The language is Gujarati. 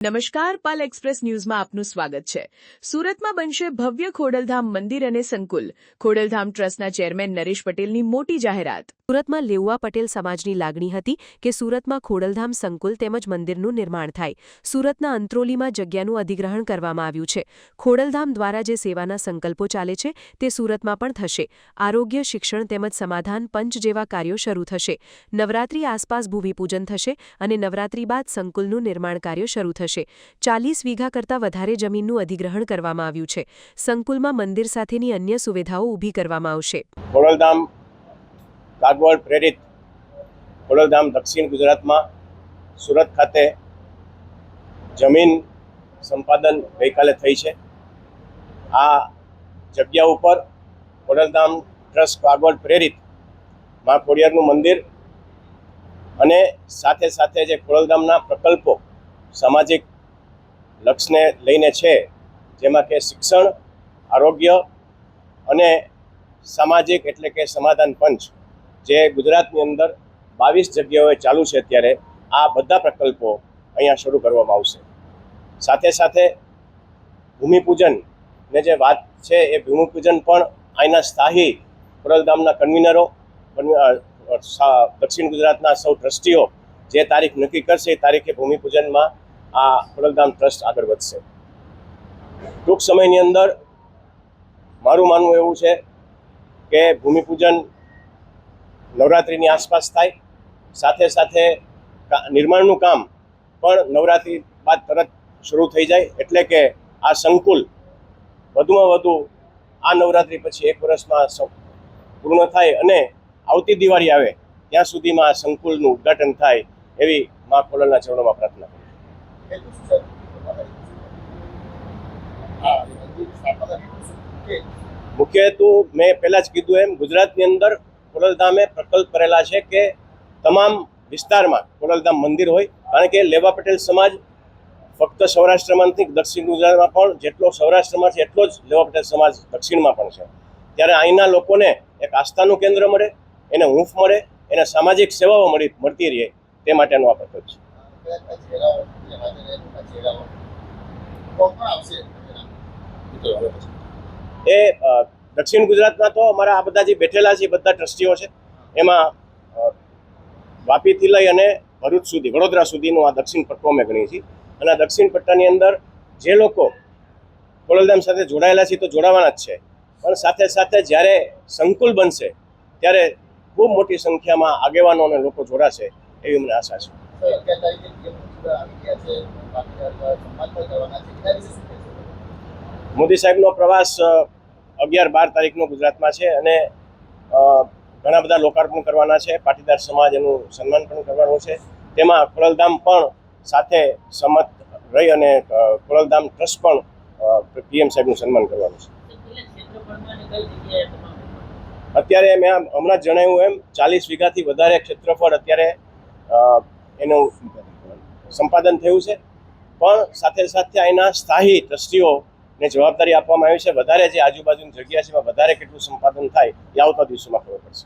નમસ્કાર, પાલ એક્સપ્રેસ ન્યૂઝમાં આપનું સ્વાગત છે। સુરતમાં બનશે ભવ્ય ખોડલધામ મંદિર અને સંકુલ। ખોડલધામ ટ્રસ્ટના ચેરમેન નરેશ પટેલની મોટી જાહેરાત। સુરતમાં લેઉવા પટેલ સમાજની લાગણી હતી કે સુરતમાં ખોડલધામ સંકુલ તેમજ મંદિરનું નિર્માણ થાય। સુરતના અંત્રોલીમાં જગ્યાનું અધિગ્રહણ કરવામાં આવ્યું છે। ખોડલધામ દ્વારા જે સેવાના સંકલ્પો ચાલે છે તે સુરતમાં પણ થશે। આરોગ્ય, શિક્ષણ તેમજ સમાધાન પંચ જેવા કાર્યો શરૂ થશે। નવરાત્રી આસપાસ ભૂમિપૂજન થશે અને નવરાત્રી બાદ સંકુલનું નિર્માણ કાર્ય શરૂ થશે। 40 વીઘા કરતાં વધારે જમીનનું અધિગ્રહણ કરવામાં આવ્યું છે। સંકુલમાં મંદિર સાથેની અન્ય સુવિધાઓ ઊભી કરવામાં આવશે। ખોડલધામ કાગવડ પ્રેરિત ખોડલધામ દક્ષિણ ગુજરાતમાં સુરત ખાતે જમીન સંપાદન ગઈકાલે થઈ છે। આ જગ્યા ઉપર ખોડલધામ ટ્રસ્ટ કાગવડ પ્રેરિત મા ખોડિયારનું મંદિર અને સાથે સાથે જે ખોડલધામના પ્રકલ્પો સામાજિક લક્ષ્યને લઈને છે, જેમાં કે શિક્ષણ, આરોગ્ય અને સામાજિક એટલે કે સમાધાન પંચ જે ગુજરાતની અંદર 22 જગ્યાઓએ ચાલુ છે। અત્યારે આ બધા પ્રકલ્પો અહીંયા શરૂ કરવામાં આવશે। સાથે સાથે ભૂમિપૂજનને જે વાત છે એ ભૂમિપૂજન પણ અહીંના સ્થાયી ખોડલધામના કન્વીનરો, દક્ષિણ ગુજરાતના સૌ ટ્રસ્ટીઓ જે તારીખ નક્કી કરશે એ તારીખે ભૂમિપૂજનમાં આ ખોડલધામ ટ્રસ્ટ આગળ વધશે। ટૂંક સમયની અંદર મારું માનવું એવું છે કે ભૂમિપૂજન નવરાત્રિની આસપાસ થાય, સાથે સાથે નિર્માણનું કામ પણ નવરાત્રિ બાદ તરત શરૂ થઈ જાય, એટલે કે આ સંકુલ વધુમાં વધુ આ નવરાત્રિ પછી 1 વર્ષમાં પૂર્ણ થાય અને આવતી દિવાળી આવે ત્યાં સુધીમાં આ સંકુલનું ઉદ્ઘાટન થાય એવી મા ખોડલના ચરણોમાં પ્રાર્થના કરું। મુખ્ય હેતુ મેં પહેલા જ કીધું એમ ગુજરાતની અંદર ખોડલધામે પ્રકલ્પ કરેલા છે કે તમામ વિસ્તારમાં ખોડલધામ મંદિર હોય, કારણ કે લેવા પટેલ સમાજ ફક્ત સૌરાષ્ટ્રમાં નથી, દક્ષિણ ગુજરાતમાં પણ જેટલો સૌરાષ્ટ્રમાં છે એટલો જ લેવા પટેલ સમાજ દક્ષિણમાં પણ છે। ત્યારે અહીંના લોકોને એક આસ્થાનું કેન્દ્ર મળે, એને હૂંફ મળે, એને સામાજિક સેવાઓ મળતી રહે, તે માટેનો આ પ્રકલ્પ છે। એ દક્ષિણ ગુજરાતમાં તો અમારા આ બધા જે બેઠેલા છે બધા ટ્રસ્ટીઓ છે, એમાં વાપીથી લઈ અને ભરૂચ સુધી, વડોદરા સુધીનું આ દક્ષિણ પટ્ટો અમે ગણીએ છીએ। અને આ દક્ષિણ પટ્ટાની અંદર જે લોકો ખોડલધામ સાથે જોડાયેલા છે તો જોડાવાના જ છે, પણ સાથે સાથે જ્યારે સંકુલ બનશે ત્યારે ખૂબ મોટી સંખ્યામાં આગેવાનો અને લોકો જોડાશે એવી મને આશા છે। મોદી સાહેબનો પ્રવાસ 11-12 તારીખનો ગુજરાતમાં છે અને ઘણા બધા લોકાર્પણ કરવાના છે। પાટીદાર સમાજ એનું સન્માન પણ કરવાનું છે। તેમાં ખોડલધામ પણ સાથે સંમત રહી અને ખોડલધામ ટ્રસ્ટ પણ પીએમ સાહેબનું સન્માન કરવાનું છે। અત્યારે મેં હમણાં જ જણાવ્યું એમ 40 વીઘાથી વધારે ક્ષેત્રફળ અત્યારે એનું સંપાદન થયું છે, પણ સાથે સાથે અહીંના સ્થાયી ટ્રસ્ટીઓને જવાબદારી આપવામાં આવી છે। વધારે જે આજુબાજુની જગ્યા છે એમાં વધારે કેટલું સંપાદન થાય એ આવતા દિવસોમાં ખબર પડશે।